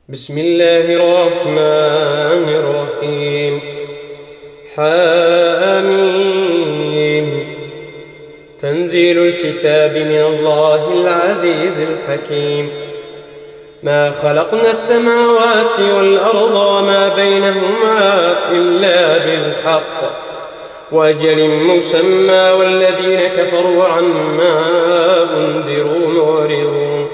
بسم الله الرحمن الرحيم. حاميم. تنزيل الكتاب من الله العزيز الحكيم. ما خلقنا السماوات والأرض وما بينهما إلا بالحق وأجل مسمى والذين كفروا عما أنذروا معرضون.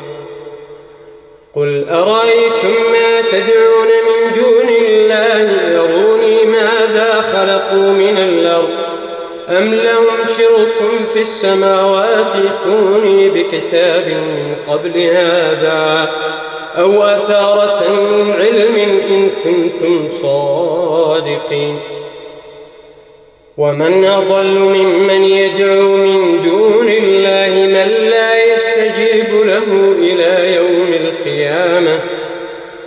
قل أرأيتم ما تدعون من دون الله أروني ماذا خلقوا من الأرض أم لهم شرك في السماوات ائتوني بكتاب من قبل هذا أو أثارة من علم إن كنتم صادقين. ومن أضل ممن يدعو من دون الله من لا يستجيب له إلى يوم القيامة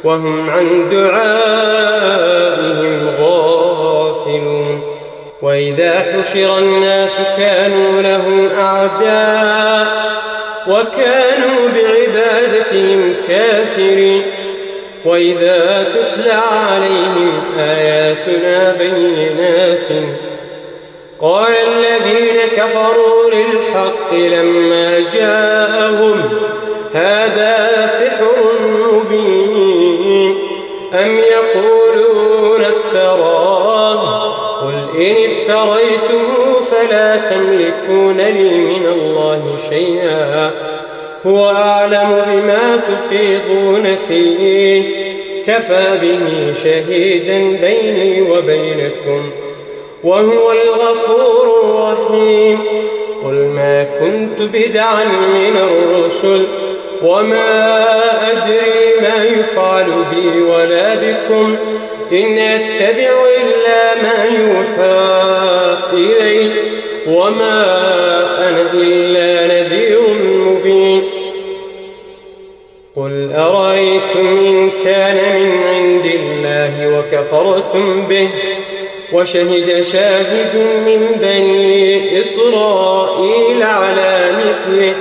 وهم عن دعائهم غافلون. وإذا حشر الناس كانوا لهم أعداء وكانوا بعبادتهم كافرين. وإذا تتلى عليهم آياتنا بينات قال الذين كفروا للحق لما جاءهم هذا سحر مبين أم يقولون افتراه قل إن افتريته فلا تملكون لي من الله شيئا هو أعلم بما تفيضون فيه كفى به شهيدا بيني وبينكم وهو الغفور الرحيم. قل ما كنت بدعا من الرسل وما أدري ما يفعل بي ولا بكم إن أتبع إلا ما يوحى إلي وما أنا إلا نذير مبين. قل أرأيتم إن كان من عند الله وكفرتم به وشهد شاهد من بني إسرائيل على مثله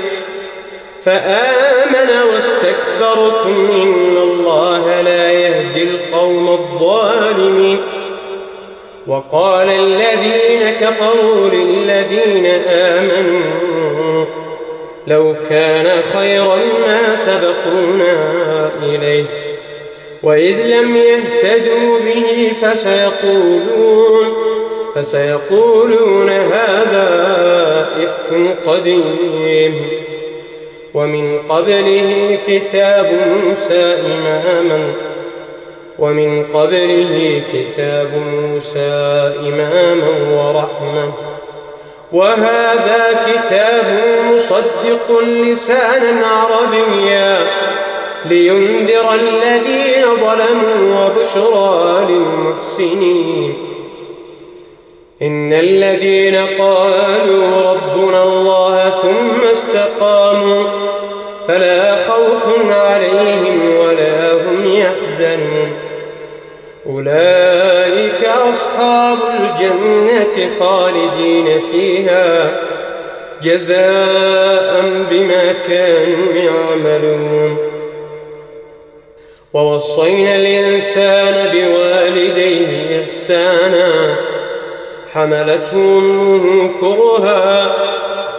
فآمن واستكبرتم إن الله لا يهدي القوم الظالمين. وقال الذين كفروا للذين آمنوا لو كان خيرا ما سبقونا إليه وإذ لم يهتدوا به فسيقولون هذا إفك قديم. ومن قبله كتاب موسى إماما ورحمة وهذا كتاب مصدق لسانا عربيا لينذر الذين ظلموا وبشرى للمحسنين. إن الذين قالوا ربنا الله ثم استقاموا فلا خوف عليهم ولا هم يحزنون أولئك أصحاب الجنة خالدين فيها جزاء بما كانوا يعملون. ووصينا الإنسان بوالديه إحسانا حملته أمه كرها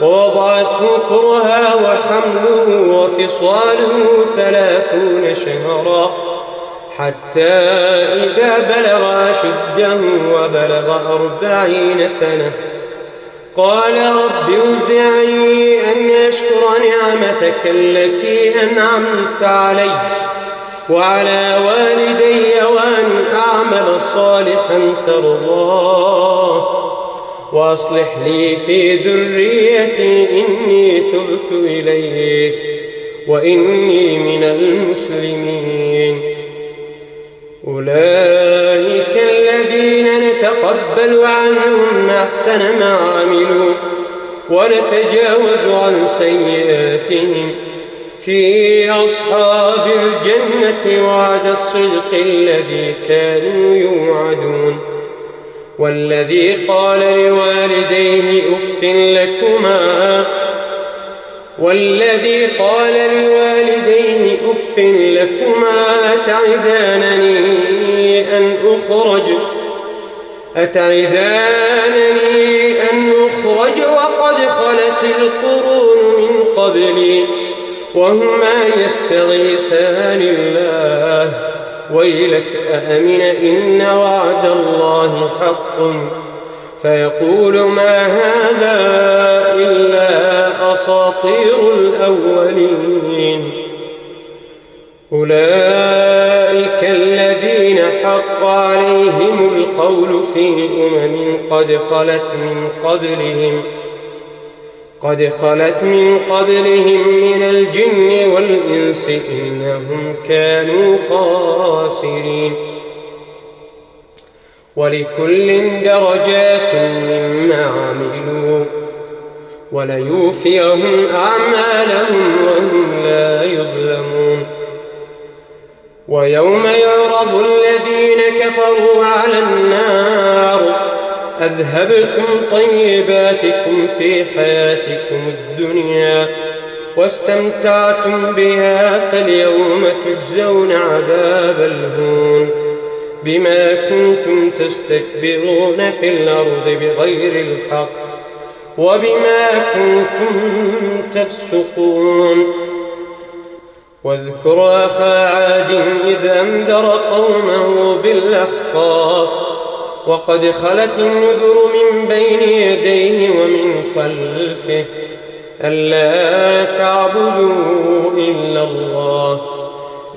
ووضعته كرها وحمله وفصاله 30 شهرا حتى إذا بلغ أشده وبلغ 40 سنة قال رب أوزعني أن أشكر نعمتك التي أنعمت علي وعلى والدي وأن أعمل صالحا ترضاه وأصلح لي في ذريتي إني تبت إليك وإني من المسلمين. أولئك الذين نتقبل عنهم أحسن ما عملوا ونتجاوز عن سيئاتهم في أصحاب الجنة وعد الصدق الذي كانوا يوعدون. والذي قال لوالديه أف لكما والذي قال لوالديه أف لكما أتعدانني أن أخرج وقد خلت القرون من قبلي وهما يستغيثان الله ويلك آمن إن وعد الله حق فيقول ما هذا إلا أساطير الأولين. أولئك الذين حق عليهم القول في قد خلت من قبلهم من الجن والإنس إنهم كانوا خاسرين. ولكل درجات مما عملوا وليوفيهم أعمالهم وهم لا يظلمون. ويوم يعرض الذين كفروا على النار أذهبتم طيباتكم في حياتكم الدنيا واستمتعتم بها فاليوم تجزون عذاب الهون بما كنتم تستكبرون في الأرض بغير الحق وبما كنتم تفسقون. واذكر أخا عاد إذ أنذر قومه بالأحقاف وقد خلت النذر من بين يديه ومن خلفه ألا تعبدوا إلا الله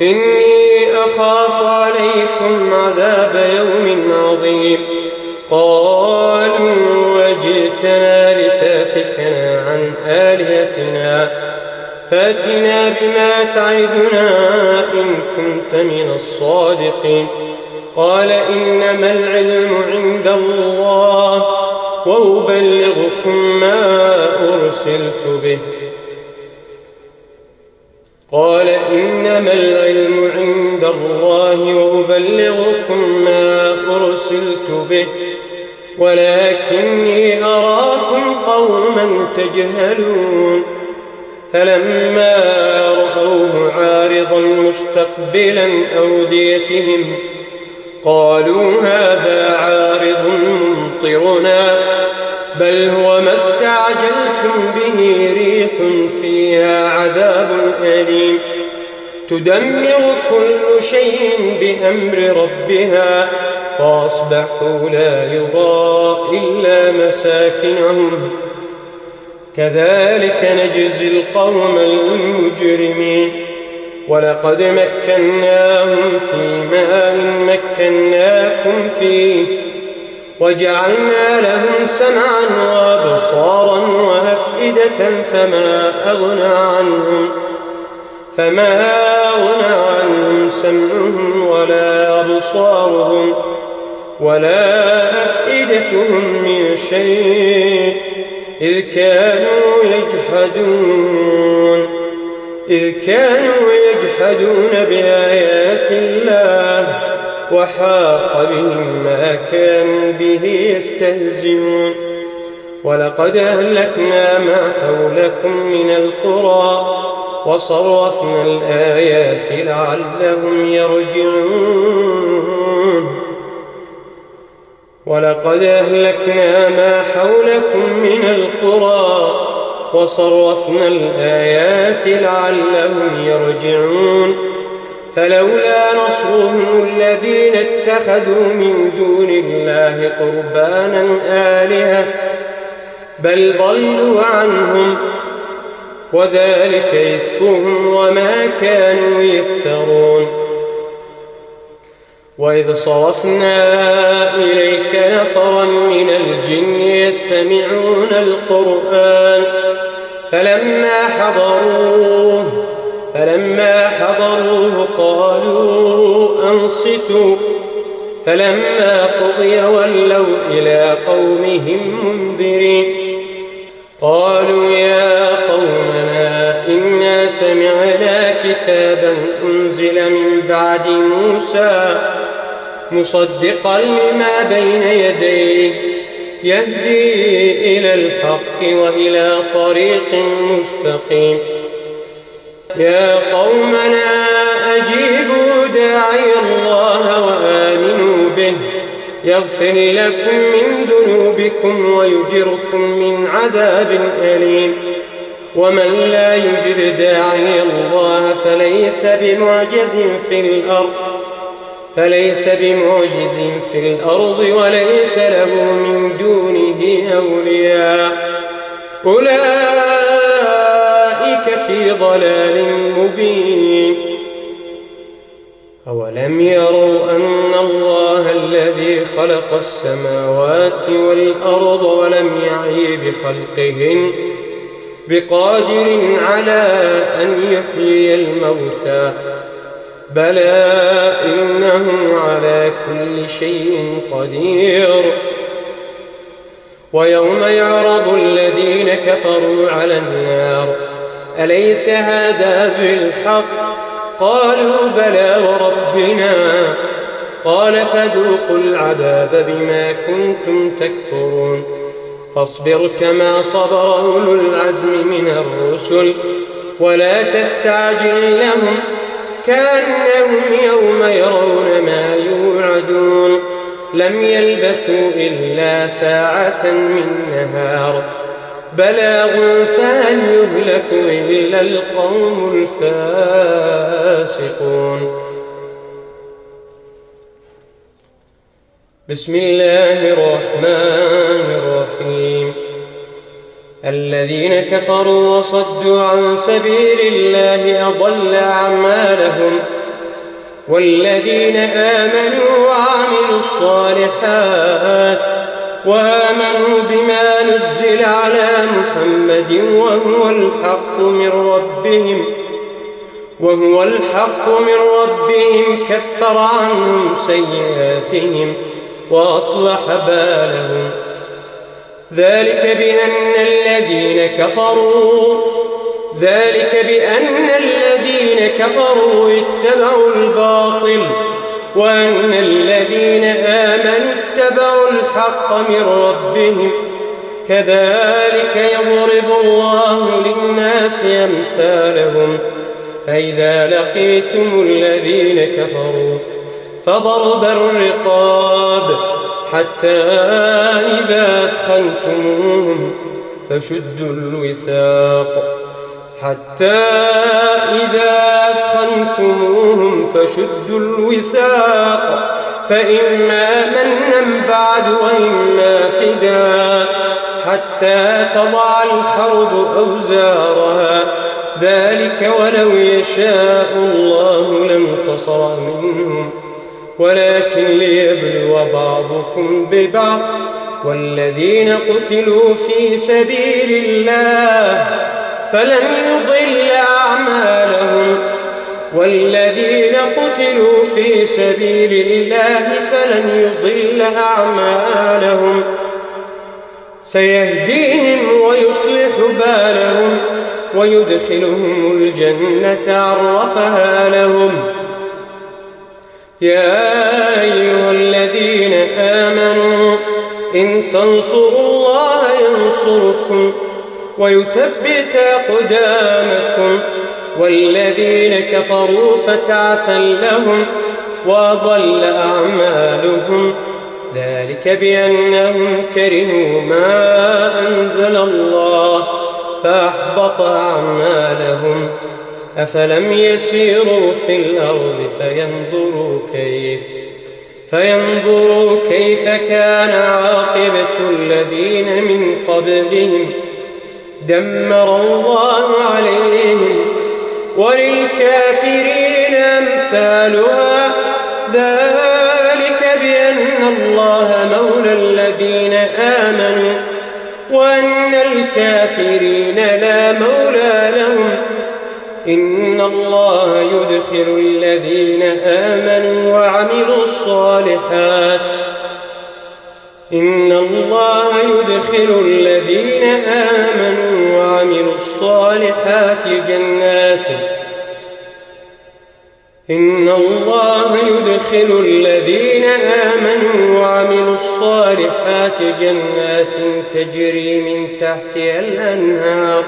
إني أخاف عليكم عذاب يوم عظيم. قالوا وجئتنا لتافكنا عن آلهتنا فأتنا بما تعدنا إن كنت من الصادقين. قال إنما العلم عند الله وأبلغكم ما أرسلت به ولكني أراكم قوما تجهلون. فلما رأوه عارضا مستقبلا أوديتهم قالوا هذا عارض ممطرنا بل هو ما استعجلتم به ريح فيها عذاب أليم تدمر كل شيء بأمر ربها فأصبحوا لا يرى إلا مساكنهم كذلك نجزي القوم المجرمين. ولقد مكناهم في ماء مكناكم فيه وجعلنا لهم سمعا وأبصارا وأفئدة فما أغنى عنهم سمعهم ولا أبصارهم ولا أفئدتهم من شيء إذ كانوا يجحدون بآيات الله وحاق بهم ما كانوا به يستهزئون. ولقد أهلكنا ما حولكم من القرى وصرفنا الآيات لعلهم يرجعون. ولقد أهلكنا ما حولكم من القرى وصرفنا الآيات لعلهم يرجعون. فلولا نصرهم الذين اتخذوا من دون الله قربانا آلهة بل ضلوا عنهم وذلك إفكهم وما كانوا يفترون. وإذ صرفنا إليك نفرا من الجن يستمعون القرآن فلما حضروه قالوا أنصتوا فلما قضي ولوا إلى قومهم منذرين. قالوا يا قومنا إنا سمعنا كتابا أنزل من بعد موسى مصدقا لما بين يديه يهدي إلى الحق وإلى طريق مستقيم. يا قومنا أجيبوا داعي الله وآمنوا به يغفر لكم من ذنوبكم ويجركم من عذاب أليم. ومن لا يجب داعي الله فليس بمعجز في الأرض وليس له من دونه أولياء أولئك في ضلال مبين. أولم يروا أن الله الذي خلق السماوات والأرض ولم يعي بخلقهن بقادر على أن يحيي الموتى بلى إنه على كل شيء قدير. ويوم يعرض الذين كفروا على النار أليس هذا بالحق؟ قالوا بلى وربنا. قال فذوقوا العذاب بما كنتم تكفرون. فاصبر كما صبر أولو العزم من الرسل ولا تستعجل لهم كأنهم يوم يرون ما يوعدون لم يلبثوا إلا ساعة من نهار بلاغ فهل يهلك إلا القوم الفاسقون. بسم الله الرحمن الرحيم. الذين كفروا وصدوا عن سبيل الله أضل أعمالهم والذين آمنوا وعملوا الصالحات وآمنوا بما نزل على محمد وهو الحق من ربهم كفر عنهم سيئاتهم وأصلح بالهم. ذلك بأن الذين كفروا اتبعوا الباطل وأن الذين آمنوا اتبعوا الحق من ربهم كذلك يضرب الله للناس أمثالهم. فإذا لقيتم الذين كفروا فضرب الرقاب حتى إذا أثخنتموهم فشدوا الوثاق فإما منا بعد وإما فداء حتى تضع الحرب أوزارها ذلك ولو يشاء الله لانتصر منهم ولكن ليبلو بعضكم ببعض. والذين قتلوا في سبيل الله فلن يضل أعمالهم سيهديهم ويصلح بالهم ويدخلهم الجنة عرفها لهم. يا أيها الذين آمنوا إن تنصروا الله ينصركم ويثبت أقدامكم. والذين كفروا فتعسا لهم وأضل أعمالهم ذلك بأنهم كرهوا ما أنزل الله فأحبط أعمالهم. أفلم يسيروا في الأرض فينظروا كيف كان عاقبة الذين من قبلهم دمر الله عليهم وللكافرين أمثالها ذلك بأن الله مولى الذين آمنوا وأن الكافرين لا مولى لهم. إن الله يدخل الذين آمنوا وعملوا الصالحات ويدخل الذين آمنوا وعملوا الصالحات جنات تجري من تحتها الأنهار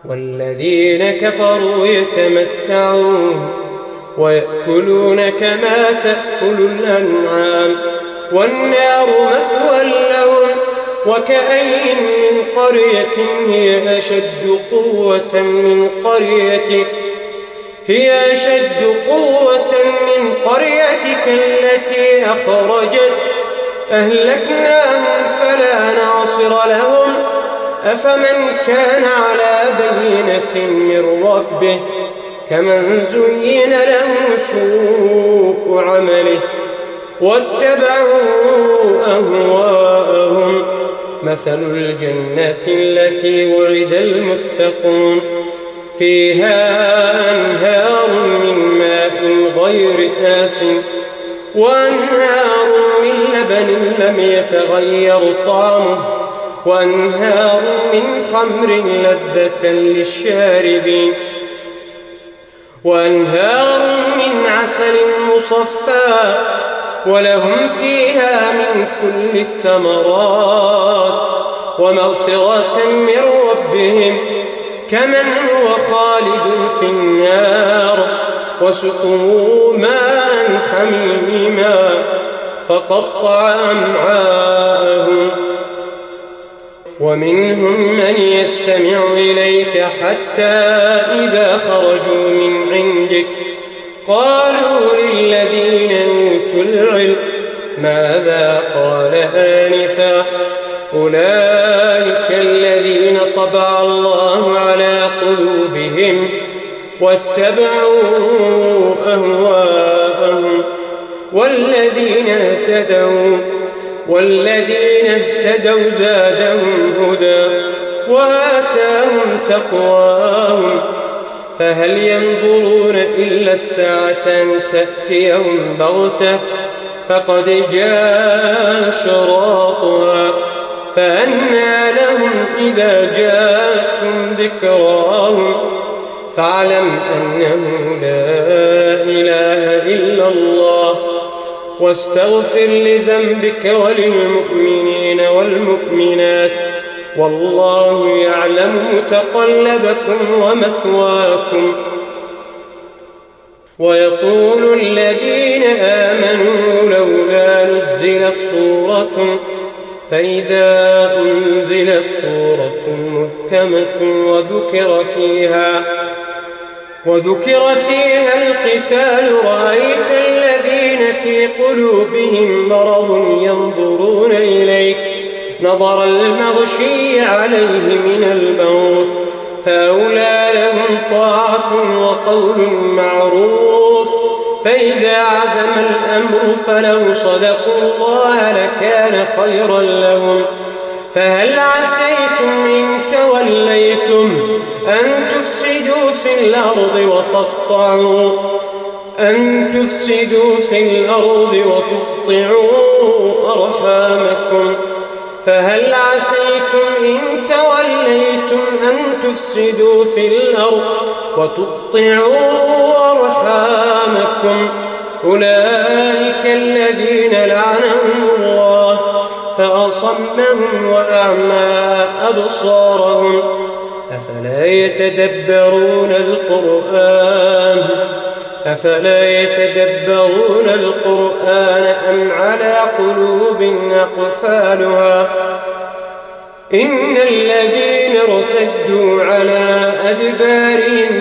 والذين كفروا يتمتعون ويأكلون كما تأكل الأنعام والنار مثوى لهم وكأين من قرية هي أشد قوة من قريتك التي أخرجت أهلكناهم فلا ناصر لهم أفمن كان على بينة من ربه كمن زين له سوء عمله واتبعوا أهواءهم مثل الجنة التي وعد المتقون فيها أنهار من ماء غير آسن وأنهار من لبن لم يتغير طعمه وأنهار من خمر لذة للشاربين وأنهار من عسل مصفى ولهم فيها من كل الثمرات ومغفرة من ربهم كمن هو خالد في النار وسقوا ماء حميما فقطع أمعاءهم ومنهم من يستمع إليك حتى إذا خرجوا من عندك قالوا للذين أوتوا العلم ماذا قال آنفا أولئك الذين طبع الله على قلوبهم واتبعوا أهواءهم والذين اهتدوا زادهم هدى وآتاهم تقواهم فهل ينظرون إلا الساعة أن تأتيهم بغتة فقد جاء أشراطها فأنى لهم إذا جاءتهم ذكراهم فاعلم أنه لا إله إلا الله واستغفر لذنبك وللمؤمنين والمؤمنات والله يعلم متقلبكم ومثواكم ويقول الذين آمنوا لولا نزلت سورة فإذا أنزلت سورة محكمة وذكر فيها القتال رأيت الذين في قلوبهم مرض ينظرون إليك نظر المغشي عليه من الموت فأولى لهم طاعة وقول معروف فإذا عزم الأمر فلو صدقوا الله لكان خيرا لهم فهل عسيتم إن توليتم أن تفسدوا في الأرض وتقطعوا أرحامكم فهل عسيتم إن توليتم أن تفسدوا في الأرض وتقطعوا أرحامكم أولئك الذين لعنهم الله فأصمهم وأعمى أبصارهم أفلا يتدبرون القرآن أم على قلوب أقفالها إن الذين ارتدوا على أدبارهم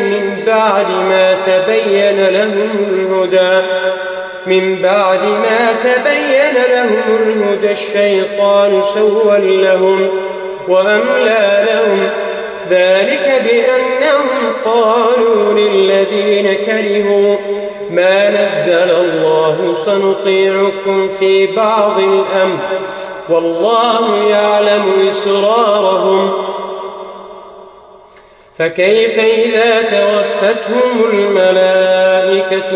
من بعد ما تبين لهم الهدى الشيطان سول لهم وأملى لهم ذلك بأنهم قالوا للذين كرهوا ما نزل الله سنطيعكم في بعض الأمر والله يعلم إسرارهم فكيف إذا توفتهم الملائكة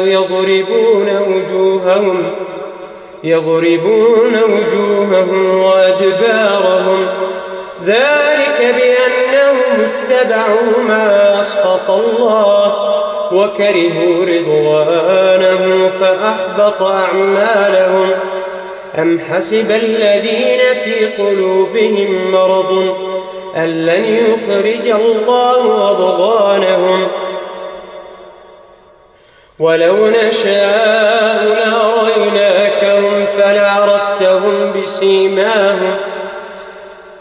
يضربون وجوههم وأدبارهم ذلك بأنهم اتبعوا ما أسخط الله وكرهوا رضوانه وأحبط أعمالهم. أم حسب الذين في قلوبهم مرض أن لن يخرج الله أضغانهم ولو نشاء لأريناكهم فلعرفتهم بسيماهم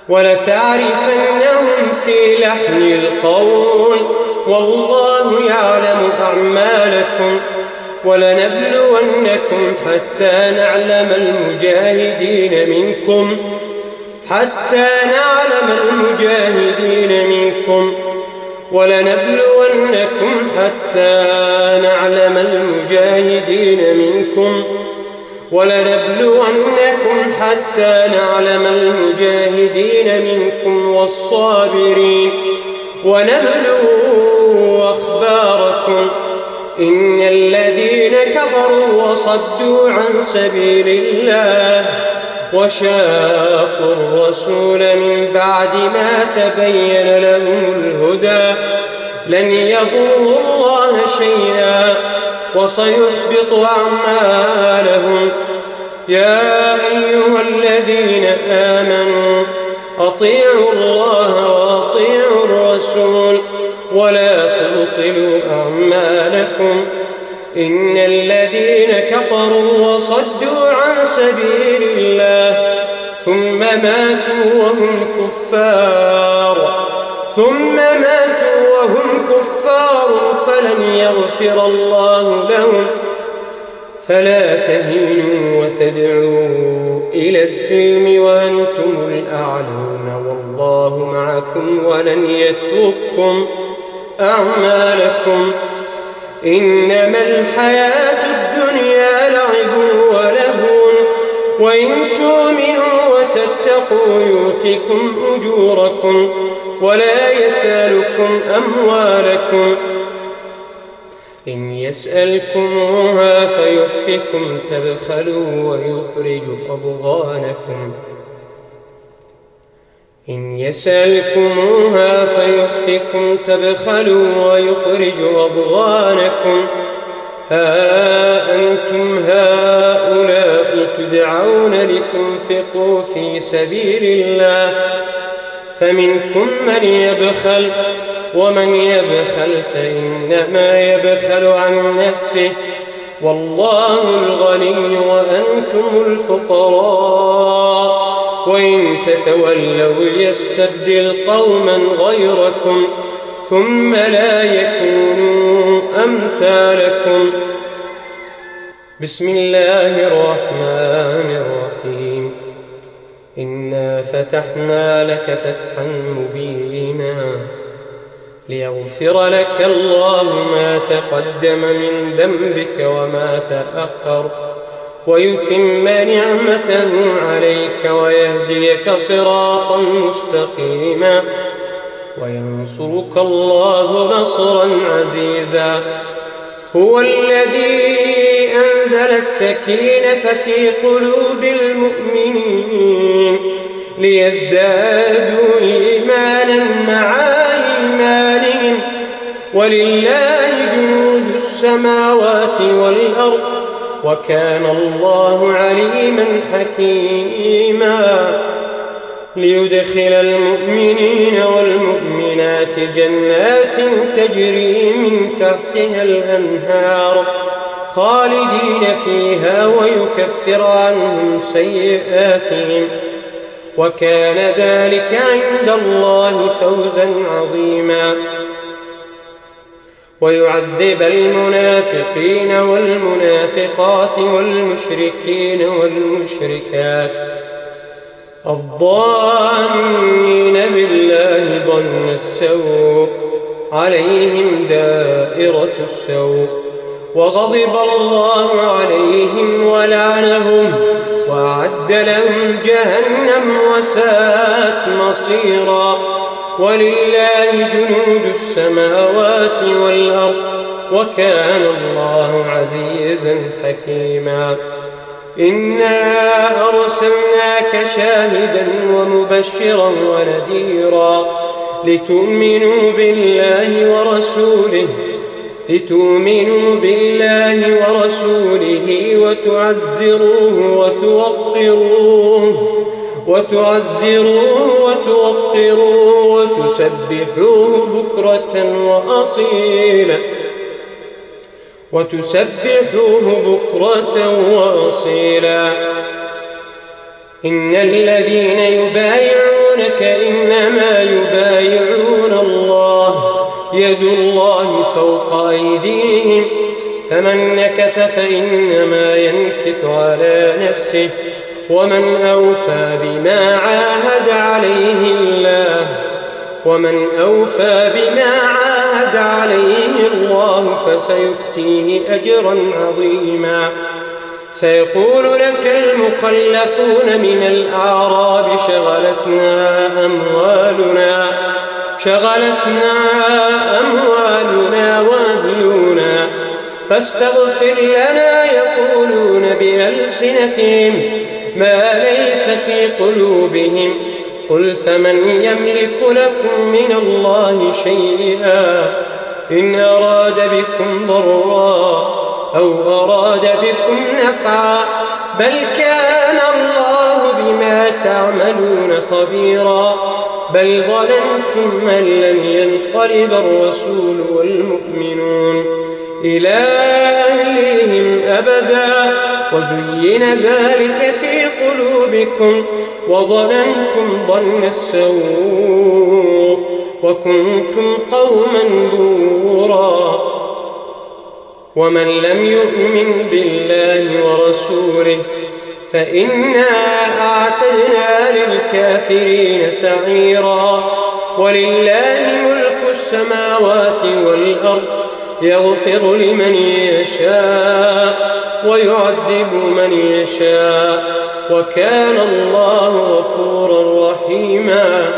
ولتعرفنهم في لحن القول والله يعلم أعمالكم ولنبلونكم حتى نعلم المجاهدين منكم ولنبلونكم حتى نعلم المجاهدين منكم والصابرين ونبلو أخباركم. إن الذين كفروا وصدوا عن سبيل الله وشاقوا الرسول من بعد ما تبين لهم الهدى لن يضروا الله شيئا وسيحبط أعمالهم. يا أيها الذين آمنوا أطيعوا الله وأطيعوا الرسول ولا تبطلوا أعمالكم. إن الذين كفروا وصدوا عن سبيل الله ثم ماتوا وهم كفار فلن يغفر الله لهم. فلا تهنوا وتدعوا إلى السلم وأنتم الأعلون والله معكم ولن يترككم أعمالكم. إنما الحياة الدنيا لعب ولهو وإن تؤمنوا وتتقوا يؤتكم أجوركم ولا يسألكم أموالكم. إن يسألكموها فيحفكم تبخلوا ويخرج أضغانكم. ها أنتم هؤلاء تدعون لتنفقوا في سبيل الله فمنكم من يبخل ومن يبخل فإنما يبخل عن نفسه والله الغني وأنتم الفقراء وإن تتولوا يستبدل قوما غيركم ثم لا يكونوا أمثالكم. بسم الله الرحمن الرحيم. إنا فتحنا لك فتحا مبينا ليغفر لك الله ما تقدم من ذنبك وما تأخر ويتم نعمته عليك ويهديك صراطا مستقيما وينصرك الله نصرا عزيزا. هو الذي أنزل السكينة في قلوب المؤمنين ليزدادوا إيمانا مع إيمانهم ولله جنود السماوات والأرض وكان الله عليما حكيما. ليدخل المؤمنين والمؤمنات جنات تجري من تحتها الأنهار خالدين فيها ويكفر عنهم سيئاتهم وكان ذلك عند الله فوزا عظيما. ويعذب المنافقين والمنافقات والمشركين والمشركات الظانين بالله ظن السوء عليهم دائرة السوء وغضب الله عليهم ولعنهم وأعد لهم جهنم وساءت مصيرا. ولله جنود السماوات والأرض وكان الله عزيزا حكيما. إنا أرسلناك شاهدا ومبشرا ونذيرا لتؤمنوا بالله ورسوله لتؤمنوا بالله ورسوله وتعزروه وتوقروه وتسبحوه بكرة وأصيلا إن الذين يبايعونك إنما يبايعون الله يد الله فوق أيديهم فمن نكث فإنما ينكث على نفسه ومن أوفى بما عاهد عليه الله فسيؤتيه أجرا عظيما سيقول لك المخلفون من الأعراب شغلتنا أموالنا وأهلنا فاستغفر لنا يقولون بألسنتهم ما ليس في قلوبهم قل فمن يملك لكم من الله شيئا إن أراد بكم ضرا أو أراد بكم نفعا بل كان الله بما تعملون خبيرا بل ظننتم أن لن ينقلب الرسول والمؤمنون إلى أهليهم أبدا وزين ذلك في قلوبكم وظننتم ظن السوء وكنتم قوما بورا ومن لم يؤمن بالله ورسوله فإنا أعتدنا للكافرين سعيرا ولله ملك السماوات والأرض يغفر لمن يشاء ويعذب من يشاء وكان الله غفورا رحيما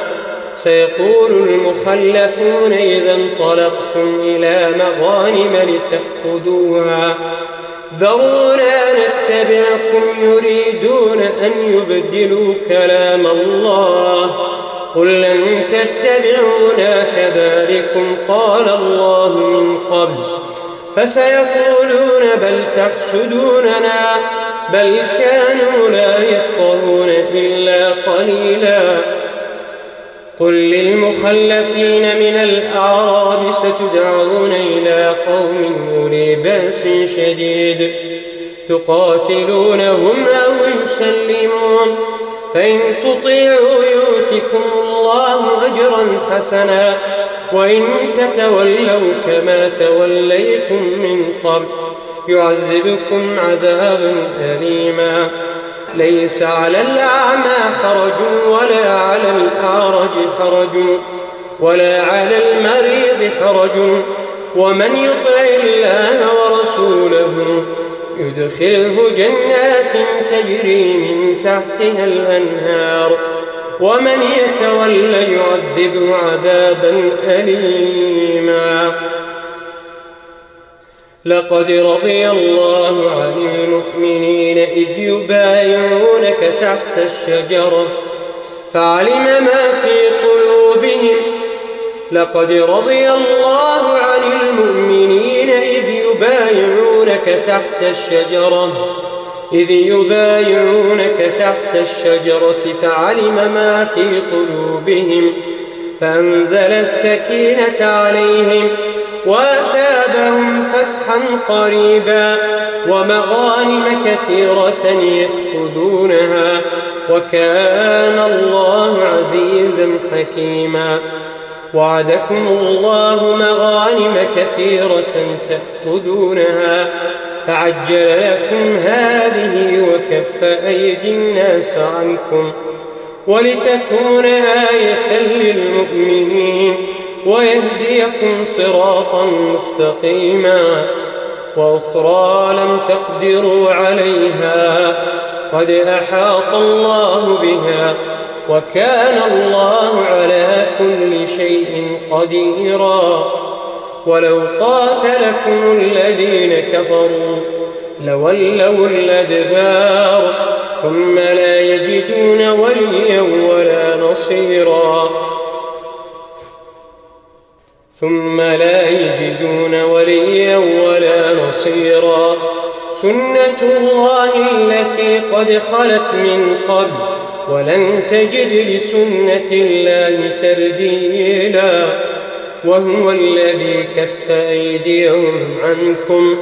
سيقول المخلفون إذا انطلقتم إلى مغانم لتأخذوها ذرونا نتبعكم يريدون أن يبدلوا كلام الله قل لن تتبعونا كذلكم قال الله من قبل فسيقولون بل تحسدوننا بل كانوا لا يفقهون إلا قليلا قل للمخلفين من الأعراب ستدعون إلى قوم أولي بأس شديد تقاتلونهم أو يسلمون فإن تطيعوا يؤتكم الله أجرا حسنا وإن تتولوا كما توليتم من قبل يعذبكم عذابا أليما ليس على الأعمى حرج ولا على الأعرج حرج ولا على المريض حرج ومن يطع الله ورسوله يدخله جنات تجري من تحتها الأنهار ومن يتولى يعذبه عذابا أليما لقد رضي الله عن المؤمنين إذ يبايعونك تحت الشجرة فعلم ما في قلوبهم لقد رضي الله عن المؤمنين إذ يبايعونك تحت الشجرة فعلم ما في قلوبهم فأنزل السكينة عليهم وأثابهم فتحا قريبا ومغانم كثيرة يأخذونها وكان الله عزيزا حكيما وعدكم الله مغانم كثيرة تأخذونها فعجل لكم هذه وكف أيدي الناس عنكم ولتكون آية للمؤمنين ويهديكم صراطا مستقيما وأخرى لم تقدروا عليها قد أحاط الله بها وكان الله على كل شيء قديرا ولو قاتلكم الذين كفروا لولوا الأدبار ثم لا يجدون وليا ولا نصيرا سنة الله التي قد خلت من قبل ولن تجد لسنة الله تبديلا وهو الذي كف أيديهم عنكم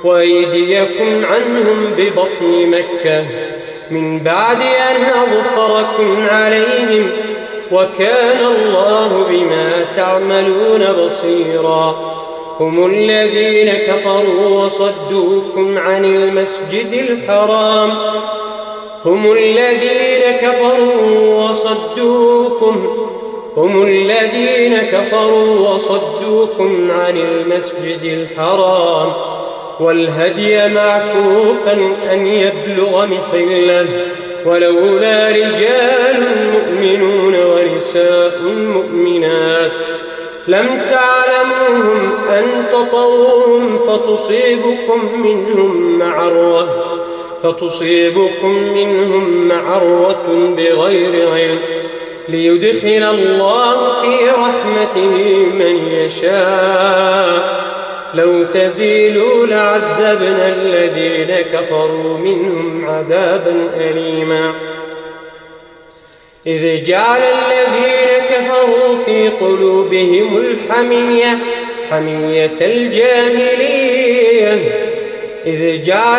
وأيديكم عنهم ببطن مكة من بعد أن أظفركم عليهم وكان الله بما تعملون بصيرا هم الذين كفروا وصدوكم عن المسجد الحرام هم الذين كفروا وصدوكم عن المسجد الحرام والهدي معكوفا أن يبلغ محله ولولا رجال مؤمنون ونساء مؤمنات لم تعلموهم أن تطوهم فتصيبكم منهم معرة بغير علم ليدخل الله في رحمته من يشاء لو تزيلوا لعذبنا الذين كفروا منهم عذابا أليما إذ جعل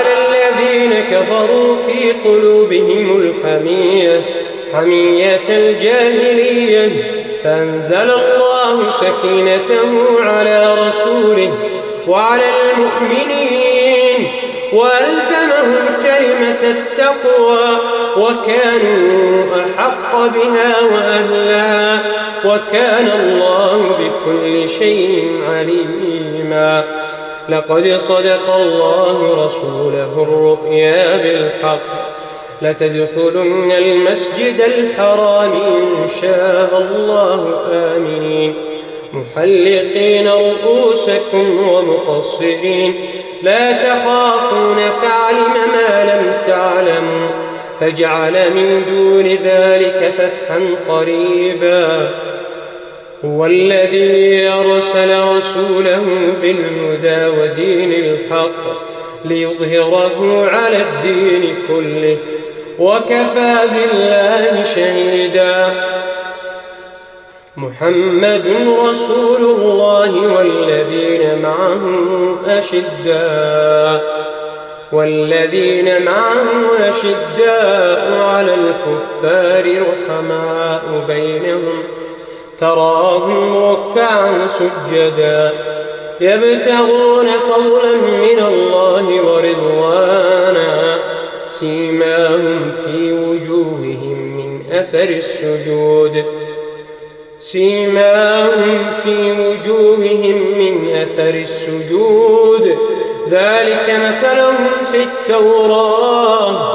الذين كفروا في قلوبهم الحمية حمية الجاهلية فأنزل الله سكينته على رسوله وعلى المؤمنين وألزمهم كلمة التقوى وكانوا أحق بها وأهلها وكان الله بكل شيء عليما لقد صدق الله رسوله الرؤيا بالحق لتدخلن المسجد الحرام إن شاء الله آمنين محلقين رؤوسكم ومقصرين لا تخافون فعلم ما لم تعلموا فجعل من دون ذلك فتحا قريبا هو الذي أرسل رسوله بالهدى ودين الحق ليظهره على الدين كله وكفى بالله شهيدا محمد رسول الله والذين معه أشداء على الكفار رحماء بينهم تراهم ركعا سجدا يبتغون فضلا من الله ورضوانا سيماهم في وجوههم من أثر السجود ذلك مثلهم في التوراة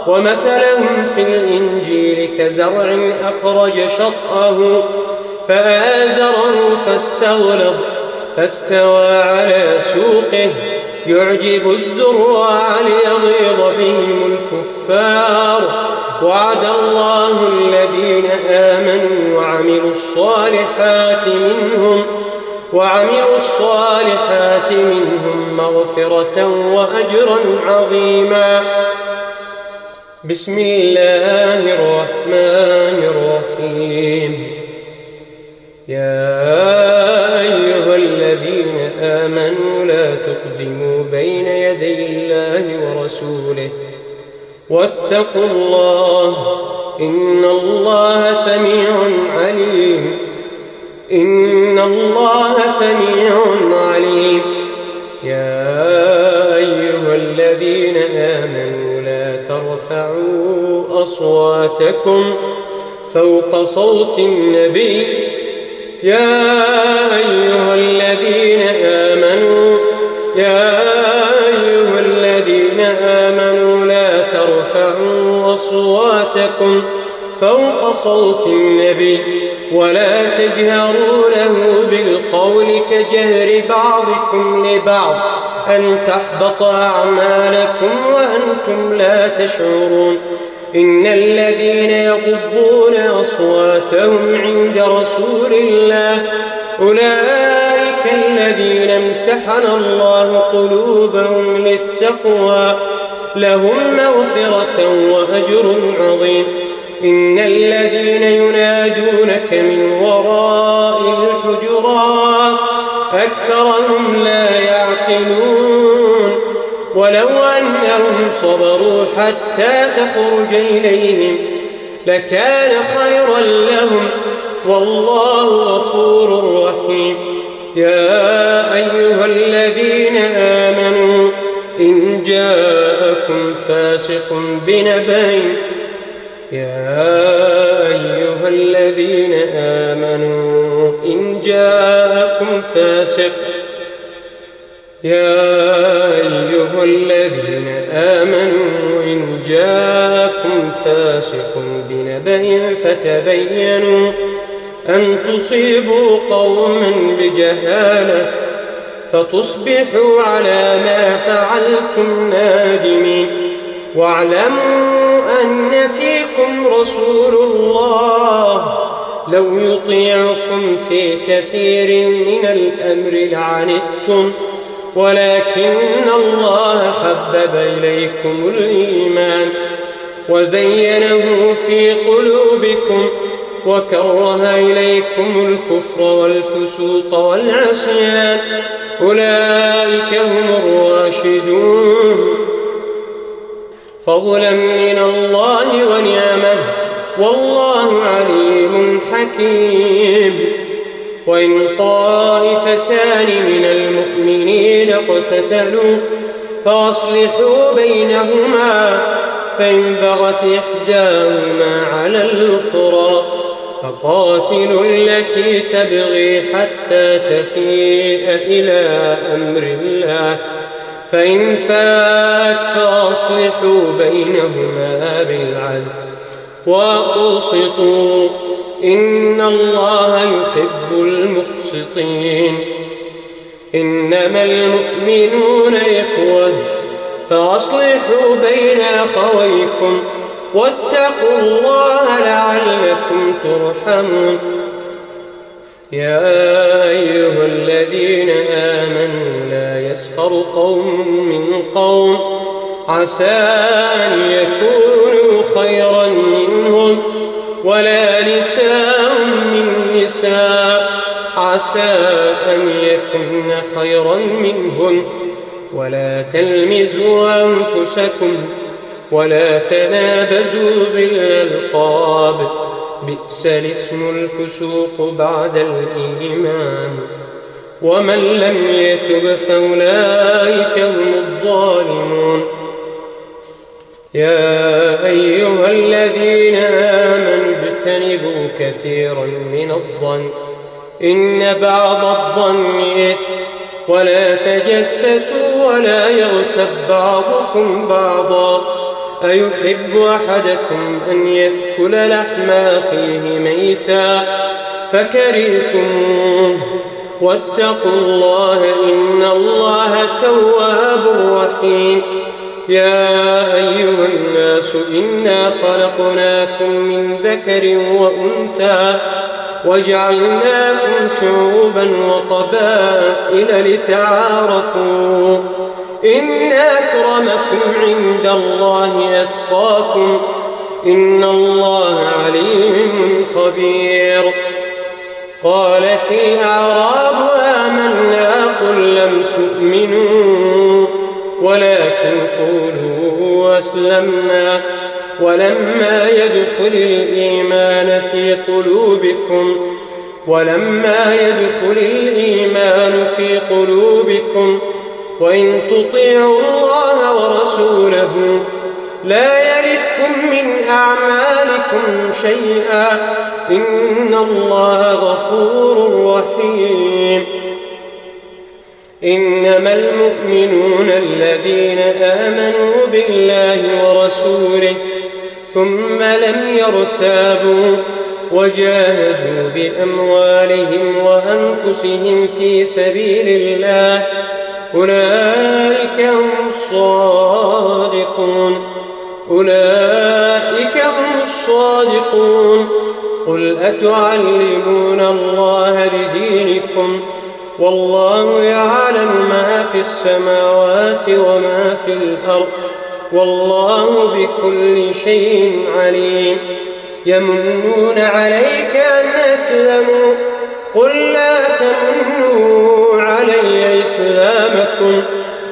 ومثلهم في الإنجيل كزرع أخرج شطأه فآزره فاستوى على سوقه يعجب الزراع ليغيظ بهم الكفار وعد الله الذين آمنوا وعملوا الصالحات منهم مغفرة وأجرا عظيما بسم الله الرحمن الرحيم يا أيها الذين آمنوا لا تقدموا بين يدي الله ورسوله واتقوا الله إن الله سميع عليم يا أيها الذين آمنوا لا ترفعوا أصواتكم فوق صوت النبي يا أيها الذين آمنوا لا ترفعوا أصواتكم فوق صوت النبي ولا تجهروا له بالقول كجهر بعضكم لبعض أن تحبط أعمالكم وأنتم لا تشعرون إن الذين يغضون أصواتهم عند رسول الله أولئك الذين امتحن الله قلوبهم للتقوى لهم مغفرة وأجر عظيم. إن الذين ينادونك من وراء الحجرات أكثرهم لا يعقلون. ولو أنهم صبروا حتى تخرج إليهم لكان خيرا لهم والله غفور رحيم. يا أيها الذين آمنوا إن جاءكم فاسق بنبأ فاسق بنبأ فتبينوا أن تصيبوا قوما بجهالة فتصبحوا على ما فعلتم نادمين. واعلموا أن فيكم رسول الله لو يطيعكم في كثير من الأمر لعنتم ولكن الله حبب إليكم الإيمان وزينه في قلوبكم وكره إليكم الكفر والفسوق والعصيان أولئك هم الراشدون فضلا من الله ونعمه والله عليم حكيم. وإن طائفتان من المؤمنين اقتتلوا فأصلحوا بينهما فإن بغت إحداهما على الأخرى فقاتلوا التي تبغي حتى تفيء إلى أمر الله فإن فات فأصلحوا بينهما بالعدل وأقسطوا إن الله يحب المقسطين. إنما المؤمنون إخوة فأصلحوا بين أخويكم واتقوا الله لعلكم ترحمون. يا أيها الذين آمنوا لا يسخر قوم من قوم عسى أن يكونوا خيرا منهم ولا نساء من نساء عسى أن يكن خيرا منهن ولا تلمزوا أنفسكم ولا تنابزوا بالألقاب بئس الاسم الفسوق بعد الإيمان ومن لم يتب فأولئك هم الظالمون. يا أيها الذين آمنوا اجتنبوا كثيرا من الظن إن بعض الظن إثم ولا تجسسوا ولا يغتب بعضكم بعضا أيحب أحدكم أن يأكل لحم أخيه ميتا فكرهتموه واتقوا الله إن الله تواب رحيم. يا أيها الناس إنا خلقناكم من ذكر وأنثى وجعلناكم شعوبا وقبائل لتعارفوا إن أكرمكم عند الله أتقاكم إن الله عليم خبير. قالت الأعراب آمنا قل لم تؤمنوا ولكن قولوا أسلمنا ولما يدخل الإيمان في قلوبكم وإن تطيعوا الله ورسوله لا يلدكم من أعمالكم شيئا إن الله غفور رحيم. إنما المؤمنون الذين آمنوا بالله ورسوله ثم لم يرتابوا وجاهدوا بأموالهم وأنفسهم في سبيل الله أولئك هم الصادقون. قل أتعلمون الله بدينكم والله يعلم ما في السماوات وما في الأرض والله بكل شيء عليم. يمنون عليك أن أسلموا قل لا تمنوا علي إسلامكم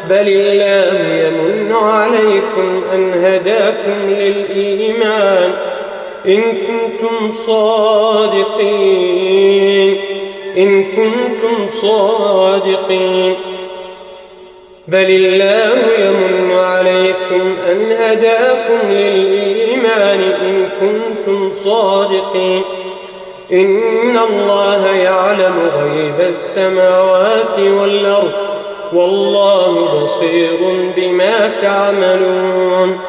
بل الله يمن عليكم أن هداكم للإيمان إن كنتم صادقين بل الله يمن عليكم أن هداكم للإيمان إن كنتم صادقين. إن الله يعلم غيب السماوات والأرض والله بصير بما تعملون.